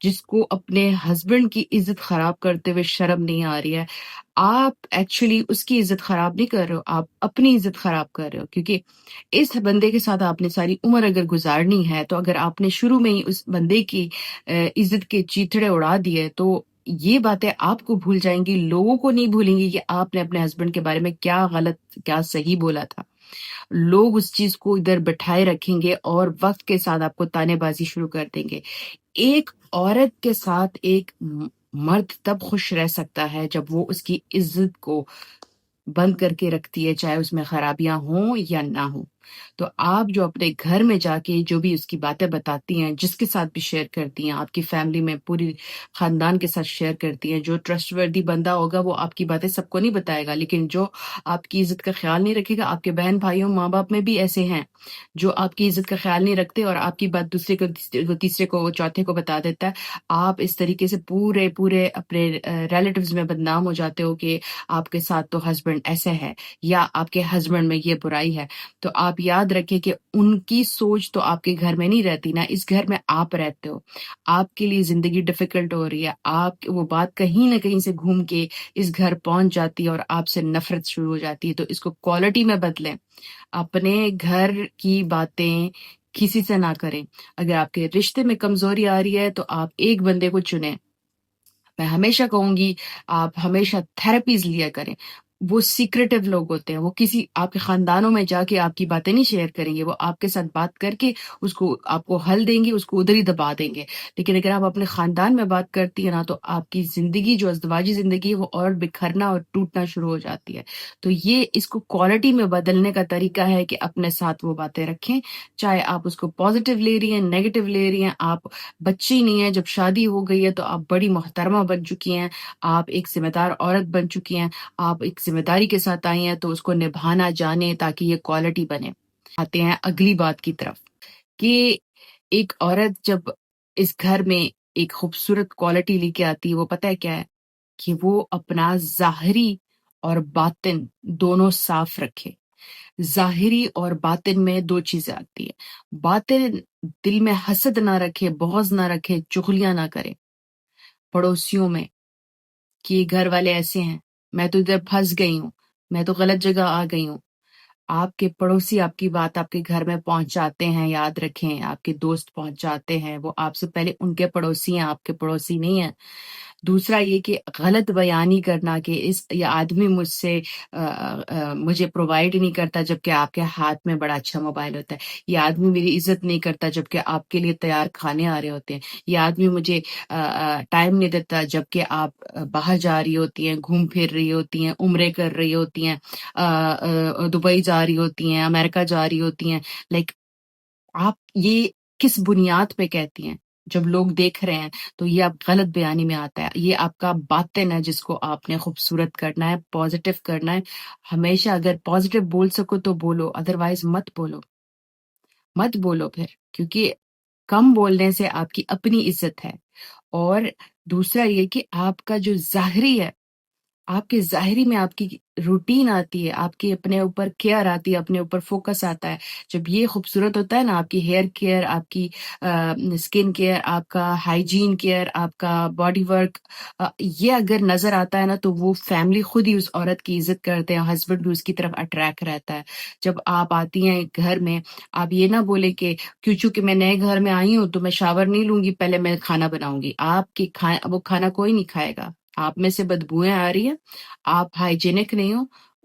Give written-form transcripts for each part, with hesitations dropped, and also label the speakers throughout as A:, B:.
A: جس کو اپنے ہسبینڈ کی عزت خراب کرتے ہوئے شرم نہیں آ رہی ہے، آپ ایکچولی اس کی عزت خراب نہیں کر رہے ہو، آپ اپنی عزت خراب کر رہے ہو، کیونکہ اس بندے کے ساتھ آپ نے ساری عمر اگر گزارنی ہے تو اگر آپ نے شروع میں ہی اس بندے کی عزت کے چیتڑے اڑا دیے تو یہ باتیں آپ کو بھول جائیں گی، لوگوں کو نہیں بھولیں گی کہ آپ نے اپنے ہسبینڈ کے بارے میں کیا غلط کیا صحیح بولا تھا۔ لوگ اس چیز کو ادھر بٹھائے رکھیں گے اور وقت کے ساتھ آپ کو تانے بازی شروع کر دیں گے۔ ایک عورت کے ساتھ ایک مرد تب خوش رہ سکتا ہے جب وہ اس کی عزت کو بند کر کے رکھتی ہے، چاہے اس میں خرابیاں ہوں یا نہ ہوں۔ تو آپ جو اپنے گھر میں جا کے جو بھی اس کی باتیں بتاتی ہیں، جس کے ساتھ بھی شیئر کرتی ہیں، آپ کی فیملی میں پوری خاندان کے ساتھ شیئر کرتی ہیں، جو ٹرسٹ وردی بندہ ہوگا وہ آپ کی باتیں سب کو نہیں بتائے گا، لیکن جو آپ کی عزت کا خیال نہیں رکھے گا، آپ کے بہن بھائیوں ماں باپ میں بھی ایسے ہیں جو آپ کی عزت کا خیال نہیں رکھتے اور آپ کی بات دوسرے کو تیسرے کو چوتھے کو بتا دیتا ہے۔ آپ اس طریقے سے پورے اپنے ریلیٹیوز میں بدنام ہو جاتے ہو کہ آپ کے ساتھ تو ہسبینڈ ایسے ہے یا آپ کے ہسبینڈ میں یہ برائی ہے۔ تو آپ یاد رکھیں کہ ان کی سوچ تو آپ کے گھر میں نہیں رہتی نا، اس گھر میں آپ رہتے ہو، آپ کے لیے زندگی ڈیفیکلٹ ہو رہی ہے، آپ وہ بات کہیں نہ کہیں سے گھوم کے اس گھر پہنچ جاتی ہے اور آپ سے نفرت شروع ہو جاتی ہے۔ تو اس کو کوالٹی میں بدلیں، اپنے گھر کی باتیں کسی سے نہ کریں۔ اگر آپ کے رشتے میں کمزوری آ رہی ہے تو آپ ایک بندے کو چنیں۔ میں ہمیشہ کہوں گی آپ ہمیشہ تھراپیز لیا کریں۔ وہ سیکریٹو لوگ ہوتے ہیں، وہ کسی آپ کے خاندانوں میں جا کے آپ کی باتیں نہیں شیئر کریں گے، وہ آپ کے ساتھ بات کر کے اس کو آپ کو حل دیں گے، اس کو ادھر ہی دبا دیں گے۔ لیکن اگر آپ اپنے خاندان میں بات کرتی ہیں نا تو آپ کی زندگی جو ازدواجی زندگی ہے وہ اور بکھرنا اور ٹوٹنا شروع ہو جاتی ہے۔ تو یہ اس کو کوالٹی میں بدلنے کا طریقہ ہے کہ اپنے ساتھ وہ باتیں رکھیں، چاہے آپ اس کو پازیٹیو لے رہی ہیں نیگیٹو لے رہی ہیں۔ آپ بچی نہیں ہے، جب شادی ہو گئی ہے تو آپ بڑی محترمہ بن چکی ہیں، آپ ایک ذمہ دار عورت بن چکی ہیں، آپ ایک ذمہ داری کے ساتھ آئی ہیں، تو اس کو نبھانا جانیں تاکہ یہ کوالٹی بنے۔ آتے ہیں اگلی بات کی طرف کہ ایک عورت جب اس گھر میں ایک خوبصورت کوالٹی لے کے آتی ہے، وہ پتہ ہے کیا ہے؟ کہ وہ اپنا ظاہری اور باطن دونوں صاف رکھے۔ ظاہری اور باطن میں دو چیزیں آتی ہیں۔ باطن دل میں حسد نہ رکھے، بغض نہ رکھے، چغلیاں نہ کرے پڑوسیوں میں کہ یہ گھر والے ایسے ہیں، میں تو ادھر پھنس گئی ہوں، میں تو غلط جگہ آ گئی ہوں۔ آپ کے پڑوسی آپ کی بات آپ کے گھر میں پہنچاتے ہیں، یاد رکھیں، آپ کے دوست پہنچاتے ہیں، وہ آپ سے پہلے ان کے پڑوسی ہیں، آپ کے پڑوسی نہیں ہیں۔ دوسرا یہ کہ غلط بیانی کرنا کہ یہ آدمی مجھ سے مجھے پرووائڈ نہیں کرتا جبکہ آپ کے ہاتھ میں بڑا اچھا موبائل ہوتا ہے، یہ آدمی میری عزت نہیں کرتا جبکہ آپ کے لیے تیار کھانے آ رہے ہوتے ہیں، یہ آدمی مجھے ٹائم نہیں دیتا جبکہ آپ باہر جا رہی ہوتی ہیں، گھوم پھر رہی ہوتی ہیں، عمرے کر رہی ہوتی ہیں، دبئی جا رہی ہوتی ہیں، امریکہ جا رہی ہوتی ہیں۔ لائک آپ یہ کس بنیاد پہ کہتی ہیں؟ جب لوگ دیکھ رہے ہیں تو یہ آپ غلط بیانی میں آتا ہے، یہ آپ کا باطن ہے جس کو آپ نے خوبصورت کرنا ہے، پازیٹیو کرنا ہے۔ ہمیشہ اگر پازیٹیو بول سکو تو بولو، ادروائز مت بولو، مت بولو پھر، کیونکہ کم بولنے سے آپ کی اپنی عزت ہے۔ اور دوسرا یہ کہ آپ کا جو ظاہری ہے، آپ کے ظاہری میں آپ کی روٹین آتی ہے، آپ کی اپنے اوپر کیئر آتی ہے، اپنے اوپر فوکس آتا ہے۔ جب یہ خوبصورت ہوتا ہے نا، آپ کی ہیئر کیئر، آپ کی اسکن کیئر، آپ کا ہائیجین کیئر، آپ کا باڈی ورک، یہ اگر نظر آتا ہے نا تو وہ فیملی خود ہی اس عورت کی عزت کرتے ہیں، ہسبینڈ بھی اس کی طرف اٹریکٹ رہتا ہے۔ جب آپ آتی ہیں گھر میں، آپ یہ نہ بولے کہ چونکہ میں نئے گھر میں آئی ہوں تو میں شاور نہیں لوں گی، پہلے میں کھانا بناؤں گی۔ آپ کی وہ کھانا کوئی نہیں کھائے گا، آپ میں سے بدبوئیں آ رہی ہیں، آپ ہائیجینک نہیں ہو،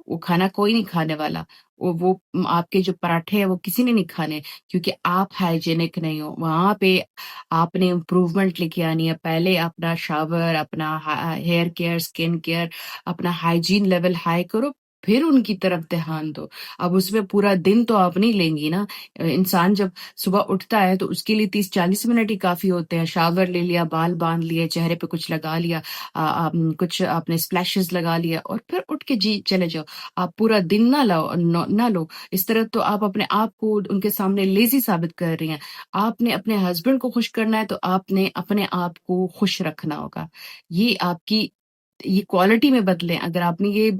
A: وہ کھانا کوئی نہیں کھانے والا۔ وہ آپ کے جو پراٹھے ہیں وہ کسی نے نہیں کھانے، کیونکہ آپ ہائیجینک نہیں ہو۔ وہاں پہ آپ نے امپروومنٹ لے کے آنی ہے، پہلے اپنا شاور، اپنا ہیئر کیئر، اسکن کیئر، اپنا ہائیجین لیول ہائی کرو، پھر ان کی طرف دھیان دو۔ اب اس میں پورا دن تو آپ نہیں لیں گی نا۔ انسان جب صبح اٹھتا ہے تو اس کے لیے 30-40 منٹ ہی کافی ہوتے ہیں۔ شاور لے لیا، بال باندھ لیے، چہرے پہ کچھ لگا لیا، کچھ آپ نے اسپلیشز لگا لیا اور پھر اٹھ کے جی چلے جاؤ۔ آپ پورا دن نہ لو، اس طرح تو آپ اپنے آپ کو ان کے سامنے لیزی ثابت کر رہی ہیں۔ آپ نے اپنے ہسبینڈ کو خوش کرنا ہے تو آپ نے اپنے آپ کو خوش رکھنا ہوگا۔ یہ آپ کی یہ کوالٹی میں بدلیں. اگر آپ نے یہ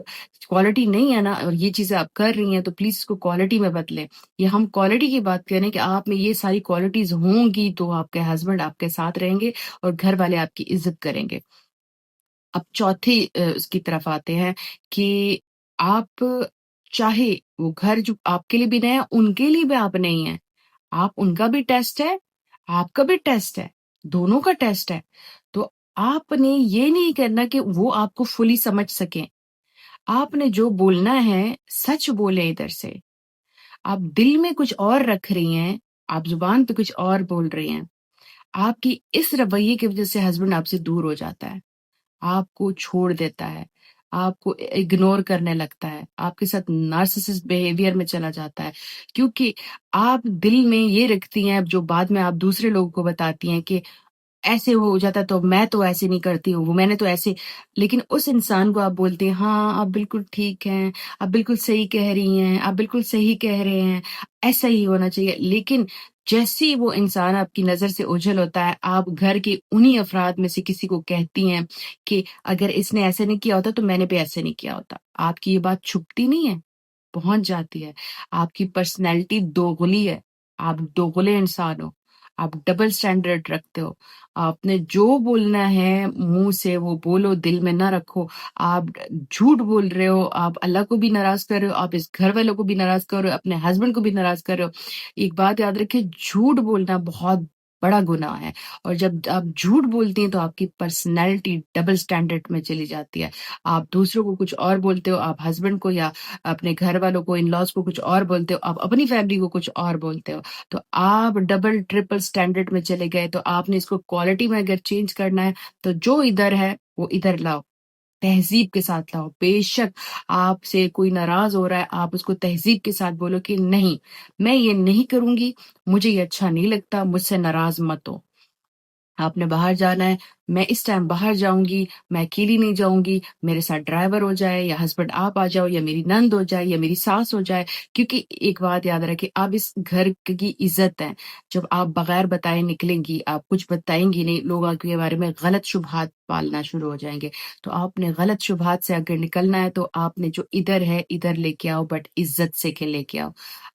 A: کوالٹی نہیں ہے نا اور یہ چیزیں آپ کر رہی ہیں تو پلیز اس کو کوالٹی میں بدلیں. یہ ہم کوالٹی کی بات کریں کہ آپ میں یہ ساری کوالٹیز ہوں گی تو آپ کے ہسبینڈ آپ کے ساتھ رہیں گے اور گھر والے آپ کی عزت کریں گے. اب چوتھی اس کی طرف آتے ہیں کہ آپ چاہے وہ گھر جو آپ کے لیے بھی نیا ان کے لیے بھی آپ نہیں ہیں. آپ ان کا بھی ٹیسٹ ہے, آپ کا بھی ٹیسٹ ہے, دونوں کا ٹیسٹ ہے. تو آپ نے یہ نہیں کرنا کہ وہ آپ کو فلی سمجھ سکیں. آپ نے جو بولنا ہے سچ بولیں. ادھر سے آپ دل میں کچھ اور رکھ رہی ہیں, آپ زبان پہ کچھ اور بول رہی ہیں. آپ کی اس رویے کی وجہ سے ہسبینڈ آپ سے دور ہو جاتا ہے, آپ کو چھوڑ دیتا ہے, آپ کو اگنور کرنے لگتا ہے, آپ کے ساتھ نارسسسٹ بیہیویئر میں چلا جاتا ہے. کیونکہ آپ دل میں یہ رکھتی ہیں جو بعد میں آپ دوسرے لوگوں کو بتاتی ہیں کہ ایسے ہو جاتا تو میں تو ایسے نہیں کرتی ہوں, وہ میں نے تو ایسے. لیکن اس انسان کو آپ بولتے ہیں ہاں آپ بالکل ٹھیک ہیں, آپ بالکل صحیح کہہ رہی ہیں, آپ بالکل صحیح کہہ رہے ہیں, ایسا ہی ہونا چاہیے. لیکن جیسے ہی وہ انسان آپ کی نظر سے اوجھل ہوتا ہے, آپ گھر کے انہی افراد میں سے کسی کو کہتی ہیں کہ اگر اس نے ایسے نہیں کیا ہوتا تو میں نے بھی ایسے نہیں کیا ہوتا. آپ کی یہ بات چھپتی نہیں ہے, پہنچ جاتی ہے. آپ کی پرسنالٹی دوغلی ہے, آپ دوغلے انسان ہو, آپ ڈبل سٹینڈرڈ رکھتے ہو. آپ نے جو بولنا ہے منہ سے وہ بولو, دل میں نہ رکھو. آپ جھوٹ بول رہے ہو, آپ اللہ کو بھی ناراض کر رہے ہو, آپ اس گھر والوں کو بھی ناراض کر رہے ہو, اپنے ہسبینڈ کو بھی ناراض کر رہے ہو. ایک بات یاد رکھیں, جھوٹ بولنا بہت بڑا گناہ ہے. اور جب آپ جھوٹ بولتی ہیں تو آپ کی پرسنالٹی ڈبل سٹینڈرڈ میں چلی جاتی ہے. آپ دوسروں کو کچھ اور بولتے ہو, آپ ہسبینڈ کو یا اپنے گھر والوں کو, ان لاز کو کچھ اور بولتے ہو, آپ اپنی فیملی کو کچھ اور بولتے ہو. تو آپ ڈبل ٹرپل سٹینڈرڈ میں چلے گئے. تو آپ نے اس کو کوالٹی میں اگر چینج کرنا ہے تو جو ادھر ہے وہ ادھر لاؤ, تہذیب کے ساتھ لاؤ. بے شک آپ سے کوئی ناراض ہو رہا ہے, آپ اس کو تہذیب کے ساتھ بولو کہ نہیں میں یہ نہیں کروں گی, مجھے یہ اچھا نہیں لگتا, مجھ سے ناراض مت ہو. آپ نے باہر جانا ہے, میں اس ٹائم باہر جاؤں گی, میں اکیلی نہیں جاؤں گی, میرے ساتھ ڈرائیور ہو جائے یا ہسبینڈ آپ آ جاؤ یا میری نند ہو جائے یا میری ساس ہو جائے. کیونکہ ایک بات یاد رکھیں, آپ اس گھر کی عزت ہے. جب آپ بغیر بتائے نکلیں گی, آپ کچھ بتائیں گی نہیں, لوگ آپ کے بارے میں غلط شبہات پالنا شروع ہو جائیں گے. تو آپ نے غلط شبہات سے اگر نکلنا ہے تو آپ نے جو ادھر ہے ادھر لے کے آؤ, بٹ عزت سے کے لے کے آؤ.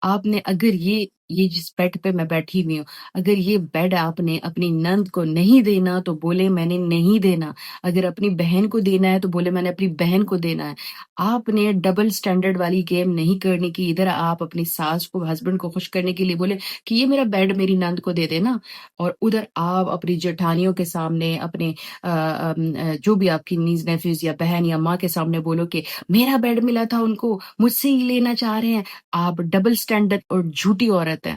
A: آپ نے اگر یہ جس بیڈ پہ میں بیٹھی ہوئی ہوں, اگر یہ بیڈ آپ نے اپنی نند کو نہیں دینا تو بولے میں نے نہیں دینا. اگر اپنی بہن کو دینا ہے تو بولے میں نے اپنی بہن کو دینا ہے. آپ نے ڈبل سٹینڈرڈ والی گیم نہیں کرنی کہ ادھر آپ اپنی ساس کو, ہسبینڈ کو خوش کرنے کے لیے بولے کہ یہ میرا بیڈ میری نند کو دے دینا, اور ادھر آپ اپنی جٹھانیوں کے سامنے, اپنے جو بھی آپ کی نیز نیفیز یا بہن یا ماں کے سامنے بولو کہ میرا بیڈ ملا تھا ان کو, مجھ سے ہی لینا چاہ رہے ہیں. آپ ڈبل سٹینڈرڈ اور جھوٹی عورت ہے,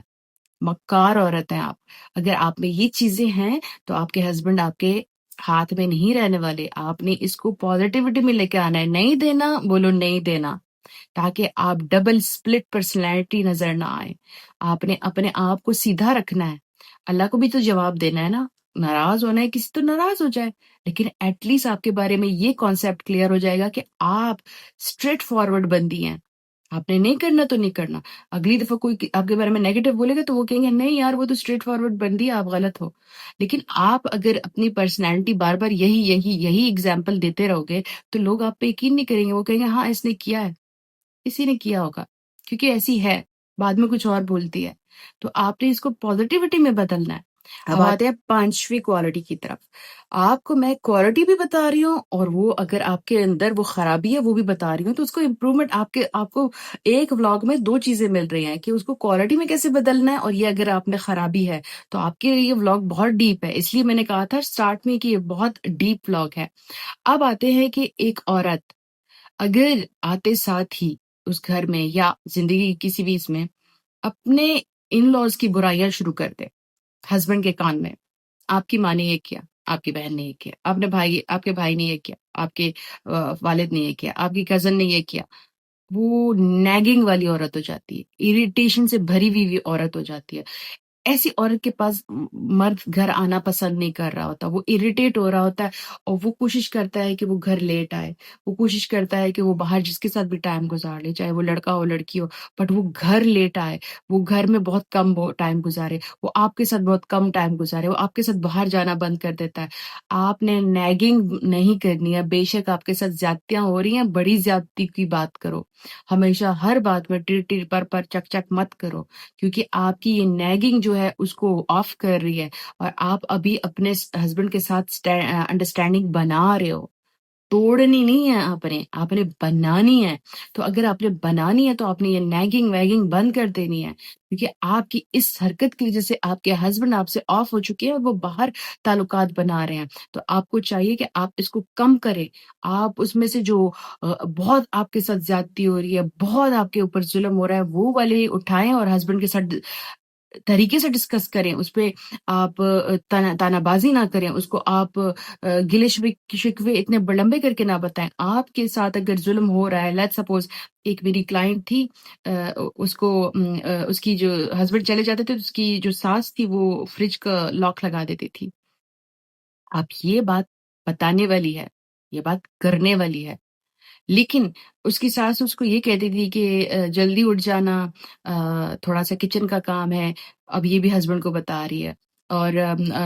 A: مکار عورت ہیں آپ. اگر آپ میں یہ چیزیں ہیں تو آپ کے ہسبینڈ آپ کے ہاتھ میں نہیں رہنے والے. آپ نے اس کو پازیٹیوٹی میں لے کے آنا ہے. نہیں دینا بولو نہیں دینا, تاکہ آپ ڈبل سپلٹ پرسنالٹی نظر نہ آئے. آپ نے اپنے آپ کو سیدھا رکھنا ہے. اللہ کو بھی تو جواب دینا ہے نا. ناراض ہونا ہے کسی تو ناراض ہو جائے, لیکن ایٹ لیسٹ آپ کے بارے میں یہ کانسیپٹ کلیئر ہو جائے گا کہ آپ اسٹریٹ فارورڈ بندی ہیں. آپ نے نہیں کرنا تو نہیں کرنا. اگلی دفعہ کوئی آپ کے بارے میں نیگیٹو بولے گا تو وہ کہیں گے نہیں یار وہ تو اسٹریٹ فارورڈ بندی ہے, آپ غلط ہو. لیکن آپ اگر اپنی پرسنالٹی بار بار یہی ایگزامپل دیتے رہو گے تو لوگ آپ پہ یقین نہیں کریں گے. وہ کہیں گے ہاں اس نے کیا ہے, اسی نے کیا ہوگا, کیونکہ ایسی ہے, بعد میں کچھ اور بولتی ہے. تو آپ نے اس کو پازیٹیوٹی میں بدلنا ہے. اب آتے ہیں پانچویں کوالٹی کی طرف. آپ کو میں کوالٹی بھی بتا رہی ہوں, اور وہ اگر آپ کے اندر وہ خرابی ہے وہ بھی بتا رہی ہوں. تو اس کو امپروومنٹ آپ کو ایک ولاگ میں دو چیزیں مل رہی ہیں کہ اس کو کوالٹی میں کیسے بدلنا ہے, اور یہ اگر آپ میں خرابی ہے تو آپ کے یہ ولاگ بہت ڈیپ ہے. اس لیے میں نے کہا تھا اسٹارٹ میں کہ یہ بہت ڈیپ ولاگ ہے. اب آتے ہیں کہ ایک عورت اگر آتے ساتھ ہی اس گھر میں یا زندگی کی کسی بھی اس میں اپنے ان لاز کی برائیاں شروع کر دے ہسبینڈ کے کان میں, آپ کی ماں نے یہ کیا, آپ کی بہن نے یہ کیا, آپ کے بھائی نے یہ کیا, آپ کے والد نے یہ کیا, آپ کی کزن نے یہ کیا, وہ نیگنگ والی عورت ہو جاتی ہے, اریٹیشن سے بھری ہوئی عورت ہو جاتی ہے. ایسی عورت کے پاس مرد گھر آنا پسند نہیں کر رہا ہوتا، وہ اریٹیٹ ہو رہا ہوتا ہے اور وہ کوشش کرتا ہے کہ وہ گھر لیٹ آئے، وہ کوشش کرتا ہے کہ وہ باہر جس کے ساتھ بھی ٹائم گزار لے، چاہے وہ لڑکا ہو لڑکی ہو، بٹ وہ گھر لیٹ آئے، وہ گھر میں بہت کم ٹائم گزارے، وہ آپ کے ساتھ بہت کم ٹائم گزارے، وہ آپ کے ساتھ باہر جانا بند کر دیتا ہے۔ آپ نے نیگنگ نہیں کرنی ہے، بے شک آپ کے ساتھ زیادتیاں ہو رہی ہیں، بڑی زیادتی کی بات کرو، ہمیشہ ہر بات میں ٹر ٹر پر چک چک مت کرو، کیونکہ آپ کی یہ نیگنگ جو ہے اس کو آف کر رہی ہے، اور آپ ابھی اپنے ہسبینڈ کے ساتھ انڈرسٹینڈنگ بنا رہے ہو، توڑنی نہیں ہے، آپ نے بنانی ہے۔ تو اگر آپ نے بنانی ہے تو آپ نے یہ نیگنگ ویگنگ بند کر دینی ہے، کیونکہ آپ کی اس حرکت کی وجہ سے آپ کے ہسبینڈ آپ سے آف ہو چکے ہیں اور وہ باہر تعلقات بنا رہے ہیں۔ تو آپ کو چاہیے کہ آپ اس کو کم کریں، آپ اس میں سے جو بہت آپ کے ساتھ زیادتی ہو رہی ہے، بہت آپ کے اوپر ظلم ہو رہا ہے، وہ والے اٹھائیں اور ہسبینڈ کے ساتھ طریقے سے ڈسکس کریں، اس پہ آپ تانا بازی نہ کریں، اس کو آپ گلے شکوے اتنے لمبے کر کے نہ بتائیں۔ آپ کے ساتھ اگر ظلم ہو رہا ہے، لیٹ سپوز ایک میری کلائنٹ تھی، اس کو اس کی جو ہسبینڈ چلے جاتے تھے، اس کی جو ساس تھی وہ فریج کا لاک لگا دیتی تھی۔ آپ یہ بات بتانے والی ہے، یہ بات کرنے والی ہے، لیکن اس کی ساس اس کو یہ کہتی تھی کہ جلدی اٹھ جانا، تھوڑا سا کچن کا کام ہے، اب یہ بھی ہسبینڈ کو بتا رہی ہے، اور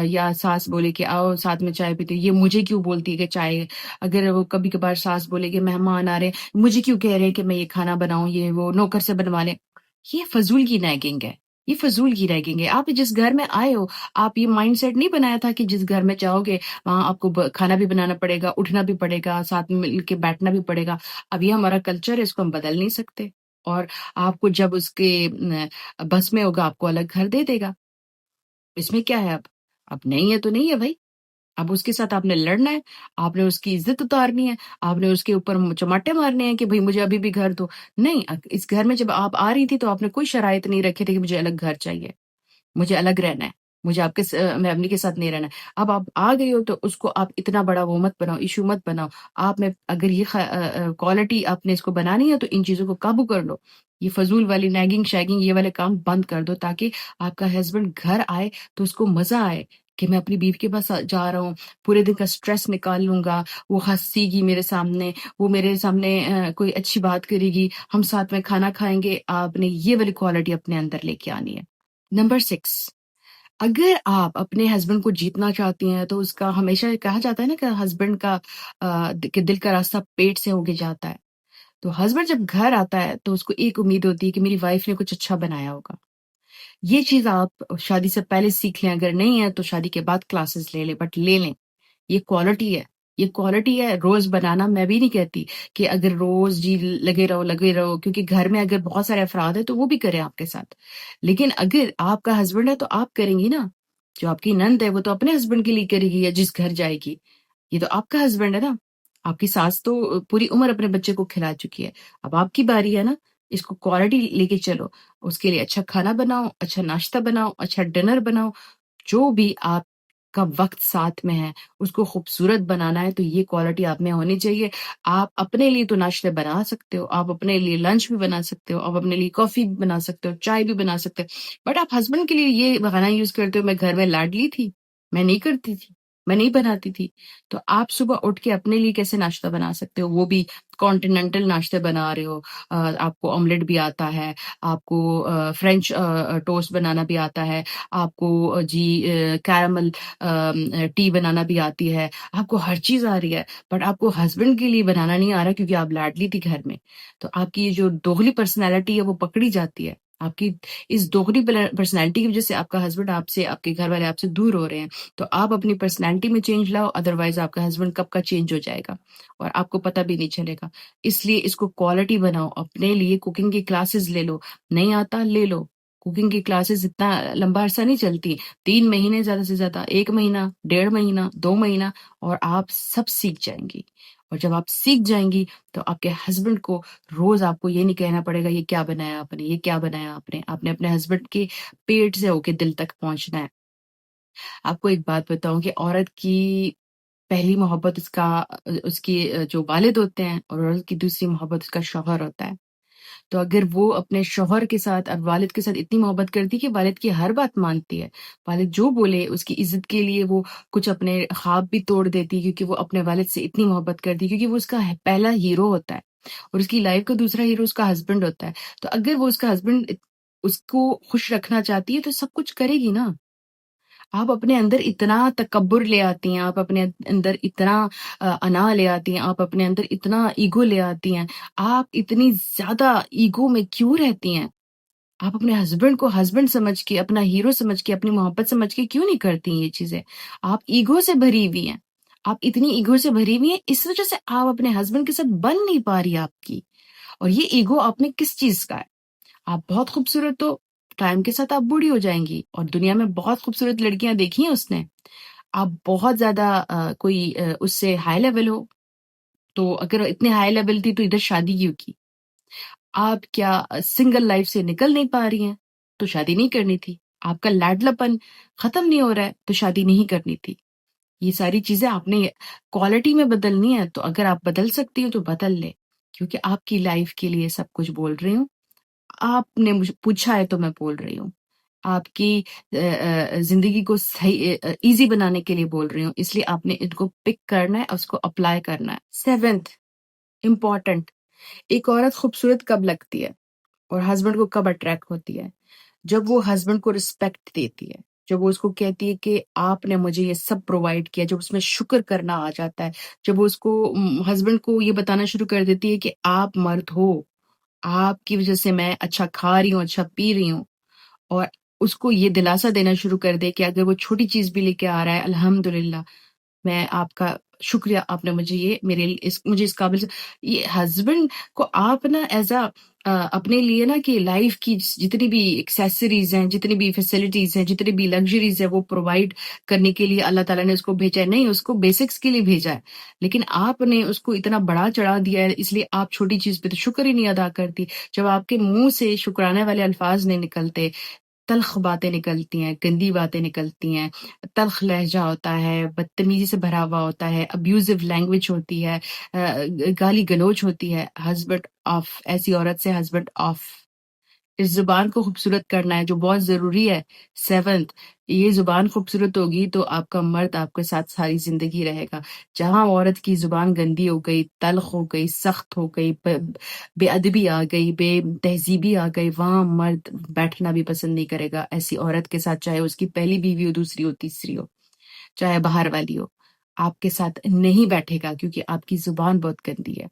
A: یا ساس بولے کہ آؤ ساتھ میں چائے پیتے، یہ مجھے کیوں بولتی ہے کہ چائے، اگر وہ کبھی کبھار ساس بولے کہ مہمان آ رہے ہیں، مجھے کیوں کہہ رہے ہیں کہ میں یہ کھانا بناؤں، یہ وہ نوکر سے بنوا لیں، یہ فضول کی نیگنگ ہے، یہ فضول کی نیگنگ ہے۔ آپ جس گھر میں آئے ہو، آپ یہ مائنڈ سیٹ نہیں بنایا تھا کہ جس گھر میں جاؤ گے وہاں آپ کو کھانا بھی بنانا پڑے گا، اٹھنا بھی پڑے گا، ساتھ میں مل کے بیٹھنا بھی پڑے گا۔ اب یہ ہمارا کلچر ہے، اس کو ہم بدل نہیں سکتے، اور آپ کو جب اس کے بس میں ہوگا آپ کو الگ گھر دے دے گا، اس میں کیا ہے؟ اب نہیں ہے تو نہیں ہے بھائی، اب اس کے ساتھ آپ نے لڑنا ہے، آپ نے اس کی عزت اتارنی ہے، آپ نے اس کے اوپر چماٹے مارنے ہیں کہ بھائی مجھے ابھی بھی گھر دو۔ نہیں، اس گھر میں جب آپ آ رہی تھی تو آپ نے کوئی شرائط نہیں رکھے تھے کہ مجھے الگ گھر چاہیے، مجھے الگ رہنا ہے، مجھے آپ کے فیملی کے ساتھ نہیں رہنا ہے۔ اب آپ آ گئی ہو تو اس کو آپ اتنا بڑا وہ مت بناؤ، ایشو مت بناؤ۔ آپ میں اگر یہ کوالٹی آپ نے اس کو بنانی ہے تو ان چیزوں کو قابو کر لو، یہ فضول والی نیگنگ شیگنگ یہ والے کام بند کر دو، تاکہ آپ کا ہسبینڈ گھر آئے تو اس کو مزہ آئے کہ میں اپنی بیوی کے پاس جا رہا ہوں، پورے دن کا سٹریس نکال لوں گا، وہ ہنسی گی میرے سامنے، وہ میرے سامنے کوئی اچھی بات کرے گی، ہم ساتھ میں کھانا کھائیں گے۔ آپ نے یہ والی کوالٹی اپنے اندر لے کے آنی ہے۔ نمبر 6، اگر آپ اپنے ہسبینڈ کو جیتنا چاہتی ہیں تو اس کا ہمیشہ کہا جاتا ہے نا کہ ہسبینڈ کا کہ دل کا راستہ پیٹ سے ہوکے جاتا ہے، تو ہسبینڈ جب گھر آتا ہے تو اس کو ایک امید ہوتی ہے کہ میری وائف نے کچھ اچھا بنایا ہوگا۔ یہ چیز آپ شادی سے پہلے سیکھ لیں، اگر نہیں ہے تو شادی کے بعد کلاسز لے لیں، بٹ لے لیں، یہ کوالٹی ہے، یہ کوالٹی ہے۔ روز بنانا میں بھی نہیں کہتی کہ اگر روز جی لگے رہو، کیونکہ گھر میں اگر بہت سارے افراد ہیں تو وہ بھی کریں آپ کے ساتھ، لیکن اگر آپ کا ہسبینڈ ہے تو آپ کریں گی نا، جو آپ کی نند ہے وہ تو اپنے ہسبینڈ کے لیے کرے گی، یا جس گھر جائے گی، یہ تو آپ کا ہسبینڈ ہے نا۔ آپ کی ساس تو پوری عمر اپنے بچے کو کھلا چکی ہے، اب آپ کی باری ہے نا، اس کو کوالٹی لے کے چلو، اس کے لیے اچھا کھانا بناؤ، اچھا ناشتہ بناؤ، اچھا ڈنر بناؤ، جو بھی آپ کا وقت ساتھ میں ہے اس کو خوبصورت بنانا ہے، تو یہ کوالٹی آپ میں ہونی چاہیے۔ آپ اپنے لیے تو ناشتے بنا سکتے ہو، آپ اپنے لیے لنچ بھی بنا سکتے ہو، آپ اپنے لیے کافی بھی بنا سکتے ہو، چائے بھی بنا سکتے ہو، بٹ آپ ہسبینڈ کے لیے یہ بہانہ یوز کرتے ہو میں گھر میں لاڈلی تھی، میں نہیں کرتی تھی، میں نہیں بناتی تھی۔ تو آپ صبح اٹھ کے اپنے لیے کیسے ناشتہ بنا سکتے ہو، وہ بھی کانٹیننٹل ناشتے بنا رہے ہو، آپ کو آملیٹ بھی آتا ہے، آپ کو فرینچ ٹوسٹ بنانا بھی آتا ہے، آپ کو جی کیرمل ٹی بنانا بھی آتی ہے، آپ کو ہر چیز آ رہی ہے، بٹ آپ کو ہسبینڈ کے لیے بنانا نہیں آ رہا کیونکہ آپ لاڈلی تھی گھر میں۔ تو آپ کی یہ جو دوغلی پرسنالٹی ہے وہ پکڑی جاتی ہے، آپ کی اس دوغلی پرسنالٹی کی وجہ سے آپ کا ہسبینڈ آپ سے، آپ کے گھر والے آپ سے دور ہو رہے ہیں۔ تو آپ اپنی پرسنالٹی میں چینج لاؤ، ادروائز آپ کا ہسبینڈ کب کا چینج ہو جائے گا اور آپ کو پتہ بھی نہیں چلے گا۔ اس لیے اس کو کوالٹی بناؤ، اپنے لیے کوکنگ کی کلاسز لے لو، نہیں آتا لے لو، کوکنگ کی کلاسز اتنا لمبا عرصہ نہیں چلتی، 3 مہینے زیادہ سے زیادہ، 1 مہینہ، 1.5 مہینہ، 2 مہینہ، اور آپ سب سیکھ جائیں گی۔ اور جب آپ سیکھ جائیں گی تو آپ کے ہسبینڈ کو روز آپ کو یہ نہیں کہنا پڑے گا یہ کیا بنایا آپ نے، یہ کیا بنایا آپ نے اپنے ہسبینڈ کے پیٹ سے ہو کے دل تک پہنچنا ہے۔ آپ کو ایک بات بتاؤں کہ عورت کی پہلی محبت اس کی جو والد ہوتے ہیں، اور عورت کی دوسری محبت اس کا شوہر ہوتا ہے۔ تو اگر وہ اپنے شوہر کے ساتھ اور والد کے ساتھ اتنی محبت کرتی کہ والد کی ہر بات مانتی ہے، والد جو بولے اس کی عزت کے لیے وہ کچھ اپنے خواب بھی توڑ دیتی، کیونکہ وہ اپنے والد سے اتنی محبت کرتی، کیونکہ وہ اس کا پہلا ہیرو ہوتا ہے اور اس کی لائف کا دوسرا ہیرو اس کا ہسبینڈ ہوتا ہے. تو اگر وہ اس کا ہسبینڈ اس کو خوش رکھنا چاہتی ہے تو سب کچھ کرے گی نا. آپ اپنے اندر اتنا تکبر لے آتی ہیں، آپ اپنے اندر اتنا انا لے آتی ہیں، آپ اپنے اندر اتنا ایگو لے آتی ہیں، آپ اتنی زیادہ ایگو میں کیوں رہتی ہیں؟ آپ اپنے ہسبینڈ کو ہسبینڈ سمجھ کے، اپنا ہیرو سمجھ کے، اپنی محبت سمجھ کے کیوں نہیں کرتی ہیں یہ چیزیں؟ آپ ایگو سے بھری ہوئی ہیں، آپ اتنی ایگو سے بھری ہوئی ہیں، اس وجہ سے آپ اپنے ہسبینڈ کے ساتھ بن نہیں پا رہی آپ کی. اور یہ ایگو آپ میں کس چیز کا ہے؟ آپ بہت خوبصورت ہو، ٹائم کے ساتھ آپ بوڑھی ہو جائیں گی، اور دنیا میں بہت خوبصورت لڑکیاں دیکھی ہیں اس نے. آپ بہت زیادہ کوئی اس سے ہائی لیول ہو، تو اگر اتنے ہائی لیول تھی تو ادھر شادی کیوں کی؟ آپ کیا سنگل لائف سے نکل نہیں پا رہی ہیں تو شادی نہیں کرنی تھی. آپ کا لاڈلاپن ختم نہیں ہو رہا ہے تو شادی نہیں کرنی تھی. یہ ساری چیزیں آپ نے کوالٹی میں بدلنی ہے، تو اگر آپ بدل سکتی ہو تو بدل لے، کیونکہ آپ کی لائف کے لیے سب کچھ بول رہی ہوں. آپ نے مجھے پوچھا ہے تو میں بول رہی ہوں. آپ کی زندگی کو صحیح ایزی بنانے کے لیے بول رہی ہوں، اس لیے آپ نے ان کو پک کرنا ہے اور اس کو اپلائی کرنا ہے. 7th امپورٹنٹ، ایک عورت خوبصورت کب لگتی ہے اور ہسبینڈ کو کب اٹریکٹ ہوتی ہے؟ جب وہ ہسبینڈ کو رسپیکٹ دیتی ہے، جب وہ اس کو کہتی ہے کہ آپ نے مجھے یہ سب پرووائڈ کیا، جب اس میں شکر کرنا آ جاتا ہے، جب وہ اس کو ہسبینڈ کو یہ بتانا شروع کر دیتی ہے کہ آپ مرد ہو، آپ کی وجہ سے میں اچھا کھا رہی ہوں، اچھا پی رہی ہوں، اور اس کو یہ دلاسا دینا شروع کر دے کہ اگر وہ چھوٹی چیز بھی لے کے آ رہا ہے، الحمدللہ میں آپ کا شکریہ، آپ نے مجھے یہ مجھے اس قابل یہ ہسبینڈ کو آپ نا ایز اپنے لیے نا کہ لائف کی جتنی بھی ایکسیسریز ہیں، جتنی بھی فیسلٹیز ہیں، جتنی بھی لگژریز ہیں، وہ پرووائڈ کرنے کے لیے اللہ تعالیٰ نے اس کو بھیجا ہے. نہیں، اس کو بیسکس کے لیے بھیجا ہے، لیکن آپ نے اس کو اتنا بڑا چڑھا دیا ہے، اس لیے آپ چھوٹی چیز پہ تو شکر ہی نہیں ادا کرتی. جب آپ کے منہ سے شکرانے والے الفاظ نہیں نکلتے، تلخ باتیں نکلتی ہیں، گندی باتیں نکلتی ہیں، تلخ لہجہ ہوتا ہے، بدتمیزی سے بھرا ہوا ہوتا ہے، ابیوزو لینگویج ہوتی ہے، گالی گلوچ ہوتی ہے، ہسبینڈ آف ایسی عورت سے ہسبینڈ آف. اس زبان کو خوبصورت کرنا ہے جو بہت ضروری ہے. 7th، یہ زبان خوبصورت ہوگی تو آپ کا مرد آپ کے ساتھ ساری زندگی رہے گا. جہاں عورت کی زبان گندی ہو گئی، تلخ ہو گئی، سخت ہو گئی، بے ادبی آ گئی، بے تہذیبی آ گئی، وہاں مرد بیٹھنا بھی پسند نہیں کرے گا ایسی عورت کے ساتھ، چاہے اس کی پہلی بیوی ہو، دوسری ہو، تیسری ہو، چاہے باہر والی ہو. آپ کے ساتھ نہیں بیٹھے گا کیونکہ آپ کی زبان بہت گندی ہے.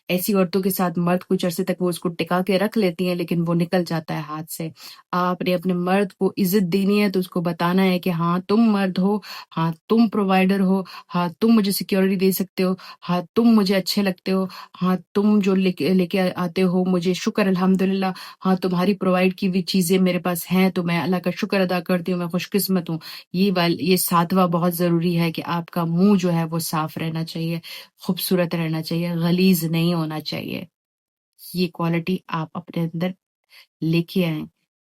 A: ایسی عورتوں کے ساتھ مرد کچھ عرصے تک وہ اس کو ٹکا کے رکھ لیتی ہیں، لیکن وہ نکل جاتا ہے ہاتھ سے. آپ نے اپنے مرد کو عزت دینی ہے تو اس کو بتانا ہے کہ ہاں تم مرد ہو، ہاں تم پرووائڈر ہو، ہاں تم مجھے سیکیورٹی دے سکتے ہو، ہاں تم مجھے اچھے لگتے ہو، ہاں تم جو لے کے آتے ہو مجھے شکر الحمدللہ، ہاں تمہاری پرووائڈ کی ہوئی چیزیں میرے پاس ہیں تو میں اللہ کا شکر ادا کرتی ہوں، میں خوش قسمت ہوں. یہ 7واں بہت ضروری ہے کہ آپ کا منہ جو ہے وہ صاف رہنا چاہیے، خوبصورت رہنا چاہیے، غلیظ نہیں ہونا چاہیے. یہ کوالٹی آپ اپنے اندر لے کے آئیں.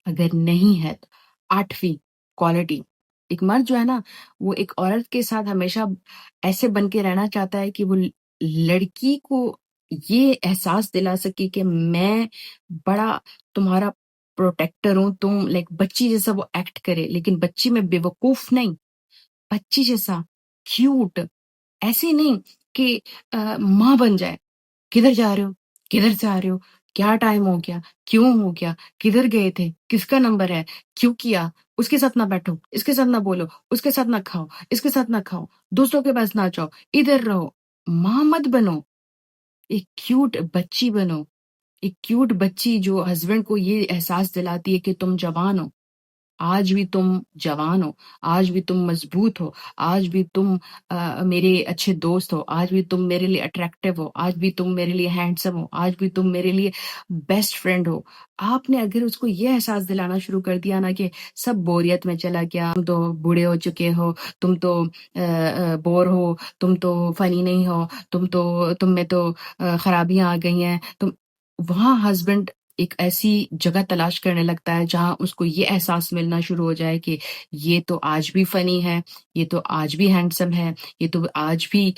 A: اگر نہیں ہے تو 8ویں کوالٹی، ایک مرد جو ہے نا وہ ایک عورت کے ساتھ ہمیشہ ایسے بن کے رہنا چاہتا ہے کہ وہ لڑکی کو یہ احساس دلا سکے کہ میں بڑا تمہارا پروٹیکٹر ہوں. تم لائک بچی جیسا وہ ایکٹ کرے، لیکن بچی میں بے وقوف نہیں، بچی جیسا کیوٹ، ایسے نہیں کہ ماں بن جائے. کدھر جا رہے ہو، کدھر سے آ رہے ہو، کیا ٹائم ہو گیا، کیوں ہو گیا، کدھر گئے تھے، کس کا نمبر ہے، کیوں کیا، اس کے ساتھ نہ بیٹھو، اس کے ساتھ نہ بولو، اس کے ساتھ نہ کھاؤ، اس کے ساتھ نہ کھاؤ، دوستوں کے پاس نہ جاؤ، ادھر رہو. ماں مت بنو، ایک کیوٹ بچی بنو. ایک کیوٹ بچی جو ہسبینڈ کو یہ احساس دلاتی ہے کہ تم جوان ہو، آج بھی تم جوان ہو، آج بھی تم مضبوط ہو، آج بھی تم میرے اچھے دوست ہو، آج بھی تم میرے لیے اٹریکٹیو ہو، آج بھی تم میرے لیے ہینڈسم ہو، آج بھی تم میرے لیے بیسٹ فرینڈ ہو. آپ نے اگر اس کو یہ احساس دلانا شروع کر دیا نا کہ سب بوریت میں چلا گیا، تم تو بوڑھے ہو چکے ہو، تم تو بور ہو، تم تو فنی نہیں ہو، تم میں تو خرابیاں آ گئی ہیں، وہاں ہسبینڈ ایک ایسی جگہ تلاش کرنے لگتا ہے جہاں اس کو یہ احساس ملنا شروع ہو جائے کہ یہ تو آج بھی فنی ہے، یہ تو آج بھی ہینڈسم ہے، یہ تو آج بھی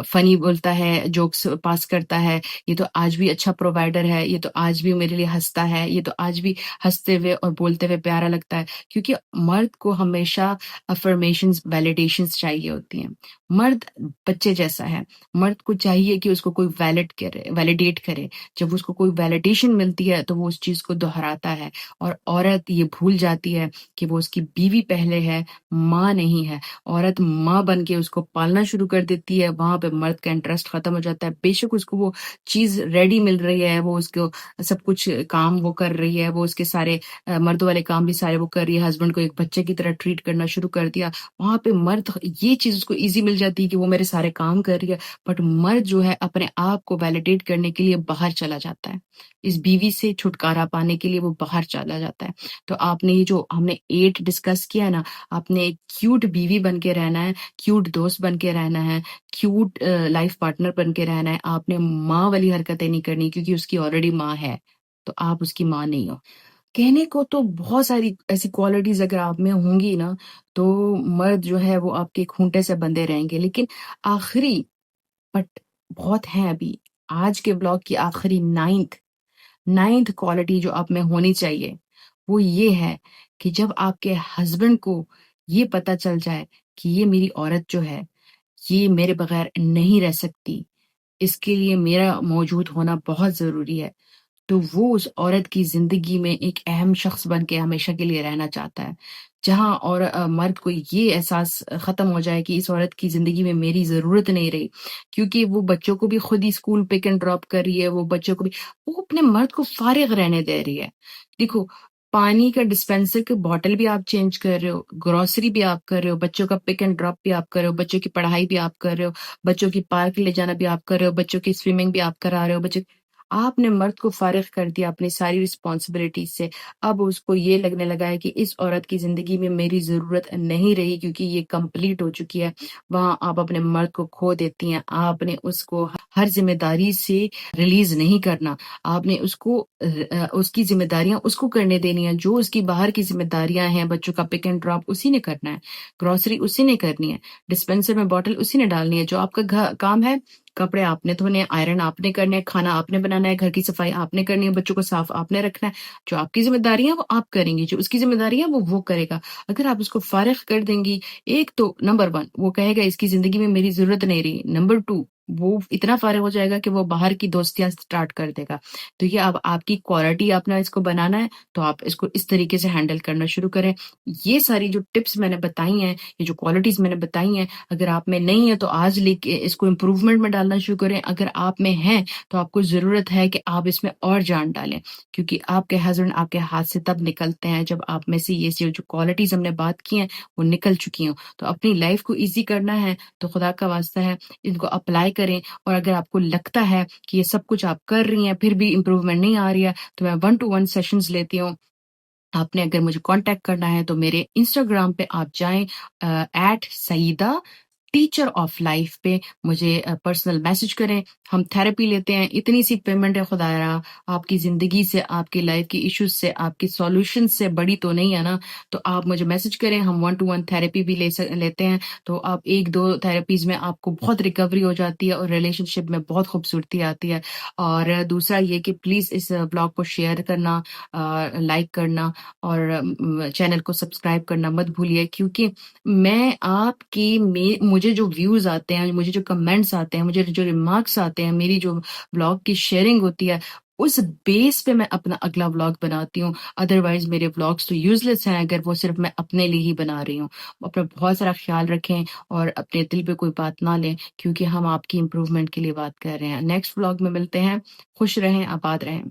A: فنی بولتا ہے، جوکس پاس کرتا ہے، یہ تو آج بھی اچھا پرووائڈر ہے، یہ تو آج بھی میرے لیے ہنستا ہے، یہ تو آج بھی ہنستے ہوئے اور بولتے ہوئے پیارا لگتا ہے. کیونکہ مرد کو ہمیشہ افرمیشنز، ویلیڈیشنز چاہیے ہوتی ہیں. مرد بچے جیسا ہے، مرد کو چاہیے کہ اس کو کوئی ویلیڈیٹ کرے. جب اس کو کوئی ویلیڈیشن ملتی ہے تو وہ اس چیز کو دہراتا ہے. اور عورت یہ بھول جاتی ہے کہ وہ اس کی بیوی پہلے ہے، ماں نہیں ہے. عورت ماں بن کے اس کو پالنا شروع کر دیتی ہے، وہاں پہ مرد کا انٹرسٹ ختم ہو جاتا ہے. بے شک اس کو وہ چیز ریڈی مل رہی ہے، وہ اس کو سب کچھ کام وہ کر رہی ہے، وہ اس کے سارے مردوں والے کام بھی سارے وہ کر رہی ہے، ہسبینڈ کو ایک بچے کی طرح ٹریٹ کرنا شروع کر دیا. وہاں پہ مرد یہ چیز اس کو ایزی مل جاتی ہے کہ وہ میرے سارے کام کر رہی ہے. بٹ مرد جو ہے اپنے آپ کو ویلیڈیٹ کرنے کے لیے باہر چلا جاتا ہے، اس بیوی سے چھٹکارا پانے کے لیے وہ باہر چلا جاتا ہے. تو آپ نے یہ جو ہم نے 8 ڈسکس کیا نا، آپ نے ایک کیوٹ بیوی بن کے رہنا ہے، کیوٹ دوست بن کے رہنا ہے، کیوٹ لائف پارٹنر بن کے رہنا ہے. آپ نے ماں والی حرکتیں نہیں کرنی کیونکہ اس کی آلریڈی ماں ہے، تو آپ اس کی ماں نہیں ہو. کہنے کو تو بہت ساری ایسی کوالٹیز اگر آپ میں ہوں گی نا تو مرد جو ہے وہ آپ کے کھونٹے سے بندھے رہیں گے. لیکن آخری بٹ بہت ہیں ابھی، آج کے بلاگ کی آخری نائنتھ کوالٹی جو آپ میں ہونی چاہیے وہ یہ ہے کہ جب آپ کے ہسبینڈ کو یہ پتا چل جائے کہ یہ میری عورت جو ہے یہ میرے بغیر نہیں رہ سکتی، اس کے لیے میرا موجود ہونا بہت ضروری ہے، تو وہ اس عورت کی زندگی میں ایک اہم شخص بن کے ہمیشہ کے لیے رہنا چاہتا ہے. جہاں اور مرد کو یہ احساس ختم ہو جائے کہ اس عورت کی زندگی میں میری ضرورت نہیں رہی، کیونکہ وہ بچوں کو بھی خود ہی اسکول پک اینڈ ڈراپ کر رہی ہے، وہ بچوں کو بھی وہ اپنے مرد کو فارغ رہنے دے رہی ہے. دیکھو، پانی کا ڈسپینسر کے بوٹل بھی آپ چینج کر رہے ہو، گروسری بھی آپ کر رہے ہو، بچوں کا پک اینڈ ڈراپ بھی آپ کر رہے ہو، بچوں کی پڑھائی بھی آپ کر رہے ہو، بچوں کی پارک لے جانا بھی آپ کر رہے ہو، بچوں کی سوئمنگ بھی آپ کرا رہے ہو. آپ نے مرد کو فارغ کر دیا اپنی ساری رسپانسبلٹی سے. اب اس کو یہ لگنے لگا ہے کہ اس عورت کی زندگی میں میری ضرورت نہیں رہی کیونکہ یہ کمپلیٹ ہو چکی ہے. وہاں آپ اپنے مرد کو کھو دیتی ہیں. آپ نے اس کو ہر ذمہ داری سے ریلیز نہیں کرنا. آپ نے اس کو اس کی ذمہ داریاں اس کو کرنے دینی ہیں، جو اس کی باہر کی ذمہ داریاں ہیں، بچوں کا پک اینڈ ڈراپ اسی نے کرنا ہے، گروسری اسی نے کرنی ہے، ڈسپینسر میں بوٹل اسی نے ڈالنی ہے. جو آپ کا کام ہے، کپڑے آپ نے دھونے، آئرن آپ نے کرنے، کھانا آپ نے بنانا ہے، گھر کی صفائی آپ نے کرنی ہے، بچوں کو صاف آپ نے رکھنا ہے. جو آپ کی ذمہ داری ہے وہ آپ کریں گی، جو اس کی ذمہ داری ہے وہ کرے گا. اگر آپ اس کو فارغ کر دیں گی، ایک تو نمبر 1 وہ کہے گا اس کی زندگی میں میری ضرورت نہیں رہی، نمبر 2 وہ اتنا فارغ ہو جائے گا کہ وہ باہر کی دوستیاں سٹارٹ کر دے گا. تو یہ اب آپ کی کوالٹی اپنا اس کو بنانا ہے، تو آپ اس کو اس طریقے سے ہینڈل کرنا شروع کریں. یہ ساری جو ٹپس میں نے بتائی ہیں، یہ جو کوالٹیز میں نے بتائی ہیں، اگر آپ میں نہیں ہے تو آج لے کے اس کو امپروومنٹ میں ڈالنا شروع کریں. اگر آپ میں ہیں تو آپ کو ضرورت ہے کہ آپ اس میں اور جان ڈالیں، کیونکہ آپ کے ہسبینڈ آپ کے ہاتھ سے تب نکلتے ہیں جب آپ میں سے یہ جو کوالٹیز ہم نے بات کی ہیں وہ نکل چکی ہوں. تو اپنی لائف کو ایزی کرنا ہے تو خدا کا واسطہ ہے ان کو اپلائی کریں. اور اگر آپ کو لگتا ہے کہ یہ سب کچھ آپ کر رہی ہیں پھر بھی امپروومنٹ نہیں آ رہی ہے تو میں 1-to-1 سیشنز لیتی ہوں. آپ نے اگر مجھے کانٹیکٹ کرنا ہے تو میرے انسٹاگرام پہ آپ جائیں، @سعیدہ ٹیچر آف لائف پہ مجھے پرسنل میسج کریں. ہم تھراپی لیتے ہیں، اتنی سی پیمنٹ ہے، خدا را آپ کی زندگی سے، آپ کی لائف کی ایشوز سے، آپ کی سولوشن سے بڑی تو نہیں ہے نا. تو آپ مجھے میسج کریں، ہم 1-to-1 تھراپی بھی لیتے ہیں. تو آپ 1-2 تھراپیز میں آپ کو بہت ریکوری ہو جاتی ہے اور ریلیشن شپ میں بہت خوبصورتی آتی ہے. اور دوسرا یہ کہ پلیز اس بلاگ کو شیئر کرنا، لائک کرنا اور چینل کو سبسکرائب کرنا مت بھولیے، کیونکہ میں آپ کی مجھے جو ویوز آتے ہیں، مجھے جو کمنٹس آتے ہیں، مجھے جو ریمارکس آتے ہیں، میری جو بلاگ کی شیئرنگ ہوتی ہے اس بیس پہ میں اپنا اگلا بلاگ بناتی ہوں. ادروائز میرے بلاگس تو یوز لیس ہیں اگر وہ صرف میں اپنے لیے ہی بنا رہی ہوں. اپنا بہت سارا خیال رکھیں اور اپنے دل پہ کوئی بات نہ لیں، کیونکہ ہم آپ کی امپروومنٹ کے لیے بات کر رہے ہیں. نیکسٹ بلاگ میں ملتے ہیں. خوش رہیں، آباد رہیں.